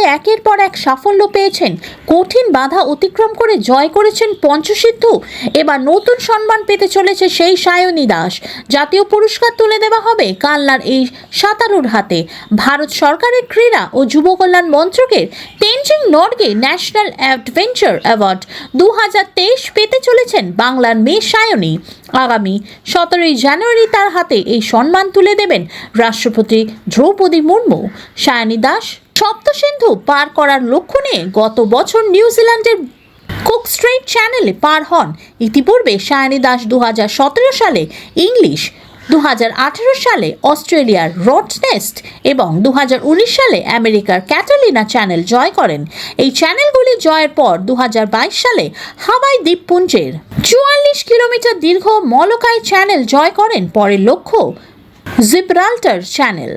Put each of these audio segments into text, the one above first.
পুরস্কারে একের পর এক সাফল্য পেয়েছেন, কঠিন বাধা অতিক্রম করে জয় করেছেন পঞ্চসিদ্ধু। এবার নতুন সম্মান পেতে চলেছে সেই সায়নী দাস। জাতীয় পুরস্কার তুলে দেওয়া হবে কালনার এই সাঁতারুর হাতে। ভারত সরকারের ক্রীড়া ও যুব কল্যাণ মন্ত্রকের Tenzing Norgay national adventure award 2023 পেতে চলেছেন বাংলার মেয়ে সায়নী। আগামী 17 জানুয়ারি তার হাতে এই সম্মান তুলে দেবেন রাষ্ট্রপতি দ্রৌপদী মুর্মু। সায়নী দাস সপ্তসিন্ধু পার করার লক্ষ্য নিয়ে গত বছর নিউজিল্যান্ডের কুক স্ট্রেইট চ্যানেলে পার হন। ইতিপূর্বে সায়নী দাস 2017 সালে ইংলিশ, 2018 সালে অস্ট্রেলিয়ার রডস নেস্ট এবং 2019 সালে আমেরিকার ক্যাটালিনা চ্যানেল জয় করেন। এই চ্যানেলগুলি জয়ের পর 2022 সালে হাওয়াই দ্বীপপুঞ্জের 44 কিলোমিটার দীর্ঘ মলকাই চ্যানেল জয় করেন। পরের লক্ষ্য জিব্রাল্টার চ্যানেল।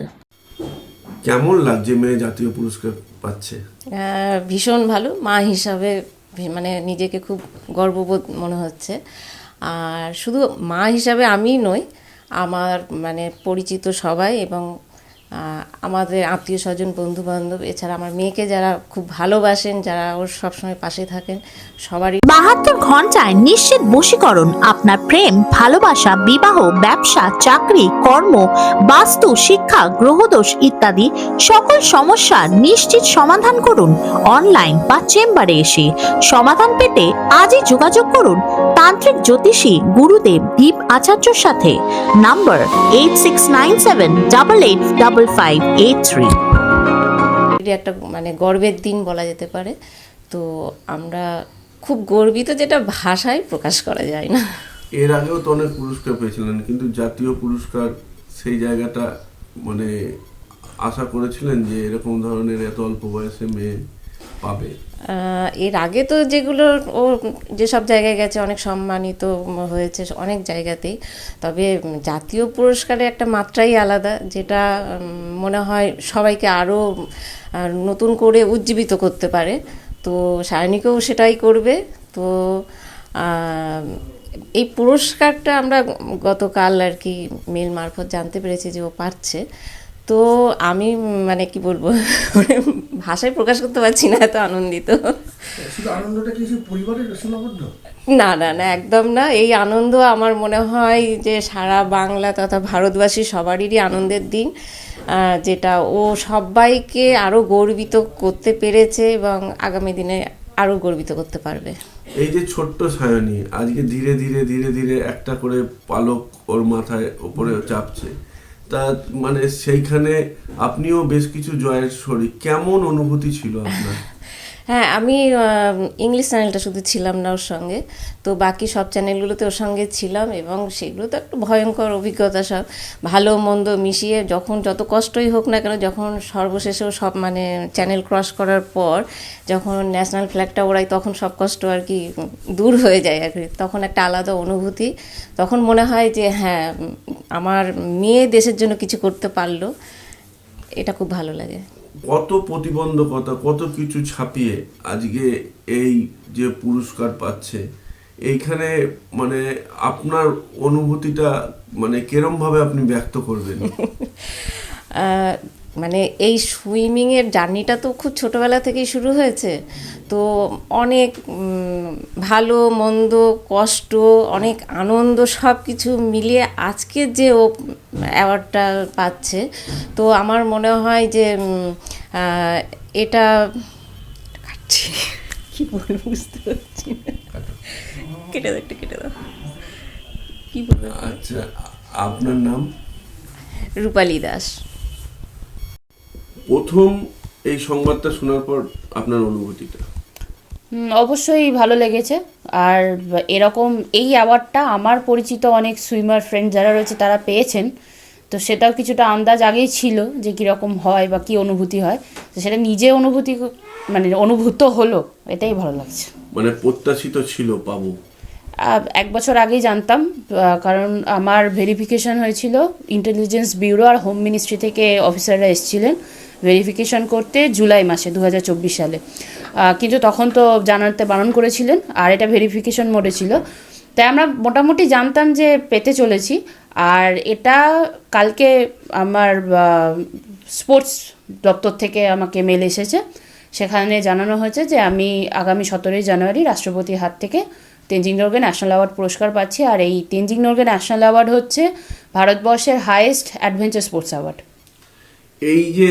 কেমন লাগছে মেয়ে জাতীয় পুরস্কার পাচ্ছে? ভীষণ ভালো। মা হিসাবে মানে নিজেকে খুব গর্ববোধ মনে হচ্ছে। আর শুধু মা হিসাবে আমিই নই, আমার মানে পরিচিত সবাই এবং আমাদের আত্মীয় স্বজন, বন্ধু বান্ধব, এছাড়া আমার মেয়েকে যারা খুব ভালোবাসেন, যারা ওর সবসময় পাশে থাকেন, সবারই 72 ঘন্টায় নিশ্চিত বশীকরণ। আপনার প্রেম, ভালোবাসা, বিবাহ, ব্যবসা, চাকরি, কর্ম, বাস্তু, শিক্ষা, গ্রহদোষ ইত্যাদি সকল সমস্যার নিশ্চিত সমাধান করুন অনলাইন বা চেম্বারে এসে। সমাধান পেতে আজই যোগাযোগ করুন তান্ত্রিক জ্যোতিষী গুরুদেব দীপ আচার্যর সাথে। নাম্বার 8697885583। একটা মানে গর্বের দিন বলা যেতে পারে। তো আমরা খুব গর্বিত, যেটা ভাষায় প্রকাশ করা যায় না। এর আগেও তো অনেক পুরস্কার পেয়েছিলেন, কিন্তু জাতীয় পুরস্কার সেই জায়গাটা মানে আশা করেছিলেন যে এরকম ধরনের এত অল্প বয়সে মেয়ে পাবে? এর আগে তো যেগুলো ও যেসব জায়গায় গেছে অনেক সম্মানিত হয়েছে অনেক জায়গাতেই, তবে জাতীয় পুরস্কারের একটা মাত্রাই আলাদা, যেটা মনে হয় সবাইকে আরও নতুন করে উজ্জীবিত করতে পারে। তো সায়নীকেও সেটাই করবে। তো এই পুরস্কারটা আমরা গতকাল আর কি মেল মারফত জানতে পেরেছি যে ও পাচ্ছে। তো আমি মানে কি বলবো, ভাষায় প্রকাশ করতে পারছি না, এত আনন্দিত। শুধু আনন্দটা কি পরিবারের সীমাবদ্ধ? না না না, একদম না। এই আনন্দ আমার মনে হয় যে সারা বাংলা তথা ভারতবাসী সবারই আনন্দের দিন, যেটা ও সবাইকে আরও গর্বিত করতে পেরেছে এবং আগামী দিনে আরও গর্বিত করতে পারবে। এই যে ছোট্ট সায়নী আজকে ধীরে ধীরে ধীরে ধীরে একটা করে পালক ওর মাথায় উপরে চাপছে, তা মানে সেইখানে আপনিও বেশ কিছু জয়ের শরীর, কেমন অনুভূতি ছিল আপনার? হ্যাঁ, আমি ইংলিশ চ্যানেলটা শুধু ছিলাম না ওর সঙ্গে, তো বাকি সব চ্যানেলগুলোতে ওর সঙ্গে ছিলাম এবং সেগুলো তো একটু ভয়ঙ্কর অভিজ্ঞতা, সব ভালো মন্দ মিশিয়ে। যখন যত কষ্টই হোক না কেন, যখন সর্বশেষেও সব মানে চ্যানেল ক্রস করার পর যখন ন্যাশনাল ফ্ল্যাগটা ওড়াই, তখন সব কষ্ট আর কি দূর হয়ে যায় আর কি। তখন একটা আলাদা অনুভূতি, তখন মনে হয় যে হ্যাঁ, আমার মেয়ে দেশের জন্য কিছু করতে পারলো, এটা খুব ভালো লাগে। কত প্রতিবন্ধকতা, কত কিছু ছাপিয়ে আজকে এই যে পুরস্কার পাচ্ছে, এইখানে মানে আপনার অনুভূতিটা মানে কিরমভাবে আপনি ব্যক্ত করবেন? মানে এই সুইমিংয়ের জার্নিটা তো খুব ছোটোবেলা থেকেই শুরু হয়েছে। তো অনেক ভালো মন্দ, কষ্ট, অনেক আনন্দ সব কিছু মিলিয়ে আজকে যে ও অ্যাওয়ার্ডটা পাচ্ছে, তো আমার মনে হয় যে এটা কাটছি, কী বলবো বুঝতে পারছি না। কেটে দাও, একটু কেটে দাও। কী বলবো? আচ্ছা, আপনার নাম? রূপালী দাস। প্রথম এই সংবাদটা শোনার পর আপনার অনুভূতিটা? অবশ্যই ভালো লেগেছে। আর এরকম এই অ্যাওয়ার্ডটা আমার পরিচিত অনেক সুইমার ফ্রেন্ড যারা রয়েছে তারা পেয়েছেন, তো সেটাও কিছুটা আন্দাজ আগেই ছিল যে কীরকম হয় বা কী অনুভূতি হয়। তো সেটা নিজে মানে অনুভূত হলো, এটাই ভালো লাগছে। মানে প্রত্যাশিত ছিল পাবো? 1 বছর আগেই জানতাম, কারণ আমার ভেরিফিকেশন হয়েছিল ইন্টেলিজেন্স ব্যুরো আর হোম মিনিস্ট্রি থেকে অফিসাররা এসেছিলেন ভেরিফিকেশন করতে জুলাই মাসে 2024 সালে। কিন্তু তখন তো জানাতে বারণ করেছিলেন, আর এটা ভেরিফিকেশন মোডে ছিল, তাই আমরা মোটামুটি জানতাম যে পেতে চলেছি। আর এটা কালকে আমার স্পোর্টস দপ্তর থেকে আমাকে মেল এসেছে সেখানে জানানো হয়েছে যে আমি আগামী 17ই জানুয়ারি রাষ্ট্রপতির হাত থেকে তেনজিং নোরগে ন্যাশনাল অ্যাওয়ার্ড পুরস্কার পাচ্ছি। আর এই তেনজিং নোরগে ন্যাশনাল অ্যাওয়ার্ড হচ্ছে ভারতবর্ষের হাইয়েস্ট অ্যাডভেঞ্চার স্পোর্টস অ্যাওয়ার্ড। এই যে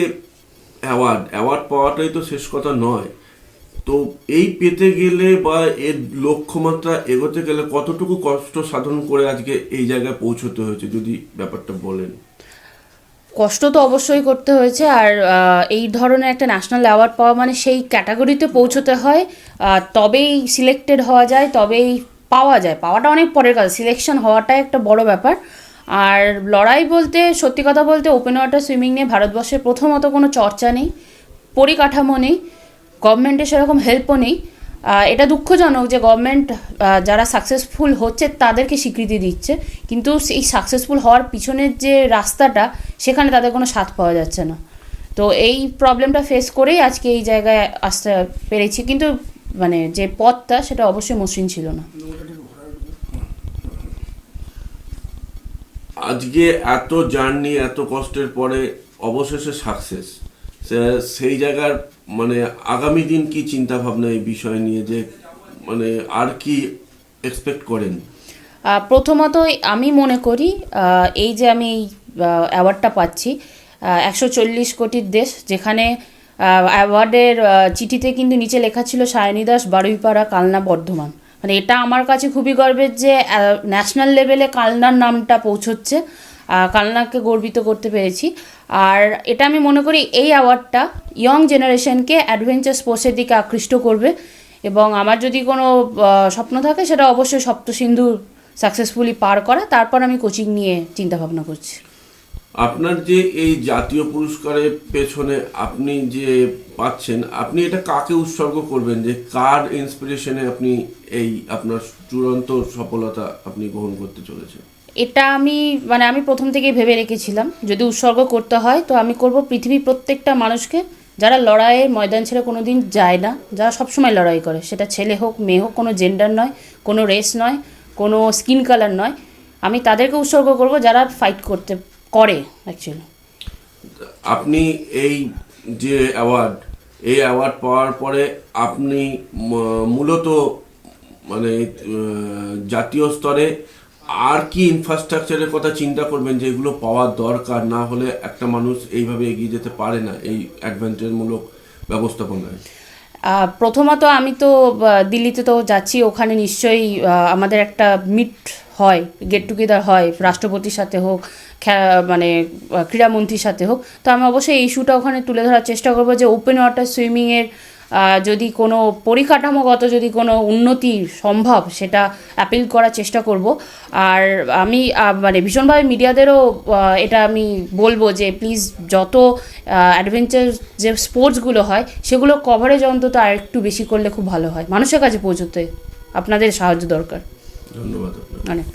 অ্যাওয়ার্ড পাওয়াটাই তো শেষ কথা নয়, তো এই পেতে গেলে বা এর লক্ষ্যমাত্রা এগোতে গেলে কতটুকু কষ্ট সাধন করে আজকে এই জায়গায় পৌঁছতে হয়েছে, যদি ব্যাপারটা বলেন। কষ্ট তো অবশ্যই করতে হয়েছে। আর এই ধরনের একটা ন্যাশনাল অ্যাওয়ার্ড পাওয়া মানে সেই ক্যাটাগরিতে পৌঁছতে হয়, তবেই সিলেক্টেড হওয়া যায়, তবেই পাওয়া যায়। পাওয়াটা অনেক পরের কাজ, সিলেকশন হওয়াটাই একটা বড় ব্যাপার। আর লড়াই বলতে, সত্যি কথা বলতে, ওপেন ওয়াটার সুইমিং নিয়ে ভারতবর্ষের প্রথমত কোনো চর্চা নেই, পরিকাঠামো নেই, গভর্নমেন্টের সেরকম হেল্পও নেই। এটা দুঃখজনক যে গভর্নমেন্ট যারা সাকসেসফুল হচ্ছে তাদেরকে স্বীকৃতি দিচ্ছে, কিন্তু এই সাকসেসফুল হওয়ার পিছনের যে রাস্তাটা সেখানে তাদের কোনো সাথ পাওয়া যাচ্ছে না। তো এই প্রবলেমটা ফেস করেই আজকে এই জায়গায় আসতে পেরেছি, কিন্তু মানে যে পথটা সেটা অবশ্যই মসৃণ ছিল না। আজকে এত জার্নি, এত কষ্টের পরে অবশেষে সাকসেস, সেই জায়গার মানে আগামী দিন কি চিন্তা ভাবনা এই বিষয় নিয়ে, যে মানে আর কি এক্সপেক্ট করেন? প্রথমত আমি মনে করি এই যে আমি অ্যাওয়ার্ডটা পাচ্ছি, 140 কোটির দেশ, যেখানে অ্যাওয়ার্ডের চিঠিতে কিন্তু নিচে লেখা ছিল সায়নী দাস, বারুইপাড়া, কালনা, বর্ধমান। মানে এটা আমার কাছে খুবই গর্বের যে ন্যাশনাল লেভেলে কালনার নামটা পৌঁছচ্ছে, কালনাকে গর্বিত করতে পেরেছি। আর এটা আমি মনে করি এই অ্যাওয়ার্ডটা ইয়ং জেনারেশনকে অ্যাডভেঞ্চার স্পোর্টসের দিকে আকৃষ্ট করবে। এবং আমার যদি কোনো স্বপ্ন থাকে সেটা অবশ্যই সপ্তসিন্ধু সাকসেসফুলি পার করা, তারপর আমি কোচিং নিয়ে চিন্তা ভাবনা করছি। আপনার যে এই জাতীয় পুরস্কারের পেছনে আপনি যে পাচ্ছেন, আপনি এটা কাকে উৎসর্গ করবেন, যে কার ইন্সপিরেশনে আপনি এই আপনার চূড়ান্ত সফলতা আপনি গ্রহণ করতে চলেছেন? এটা আমি প্রথম থেকেই ভেবে রেখেছিলাম, যদি উৎসর্গ করতে হয় তো আমি করব পৃথিবীর প্রত্যেকটা মানুষকে যারা লড়াইয়ের ময়দান ছেড়ে কোনো দিন যায় না, যারা সবসময় লড়াই করে, সেটা ছেলে হোক মেয়ে হোক, কোনো জেন্ডার নয়, কোনো রেস নয়, কোনো স্কিন কালার নয়। আমি তাদেরকে উৎসর্গ করব যারা ফাইট করে অ্যাকচুয়ালি। আপনি এই যে অ্যাওয়ার্ড পাওয়ার পরে আপনি মূলত মানে জাতীয় স্তরে আর কি ইনফ্রাস্ট্রাকচারের কথা চিন্তা করবেন, যে এগুলো পাওয়ার দরকার, না হলে একটা মানুষ এইভাবে এগিয়ে যেতে পারে না এই অ্যাডভেঞ্চারমূলক ব্যবস্থাপনায়? প্রথমত আমি তো দিল্লিতে তো যাচ্ছি, ওখানে নিশ্চয়ই আমাদের একটা মিট হয়, গেট টুগেদার হয়, রাষ্ট্রপতির সাথে হোক, মানে ক্রীড়ামন্ত্রীর সাথে হোক। তো আমি অবশ্যই এই ইস্যুটা ওখানে তুলে ধরার চেষ্টা করবো যে ওপেন ওয়াটার সুইমিংয়ের যদি কোনো পরিকাঠামোগত যদি কোনো উন্নতি সম্ভব, সেটা অ্যাপিল করার চেষ্টা করব। আর আমি মানে ভীষণভাবে মিডিয়াদেরও এটা আমি বলবো যে প্লিজ যত অ্যাডভেঞ্চার যে স্পোর্টসগুলো হয় সেগুলো কভারেজ অন্তত আর একটু বেশি করলে খুব ভালো হয়, মানুষের কাছে পৌঁছতে আপনাদের সাহায্য দরকার। ধন্যবাদ। অনেক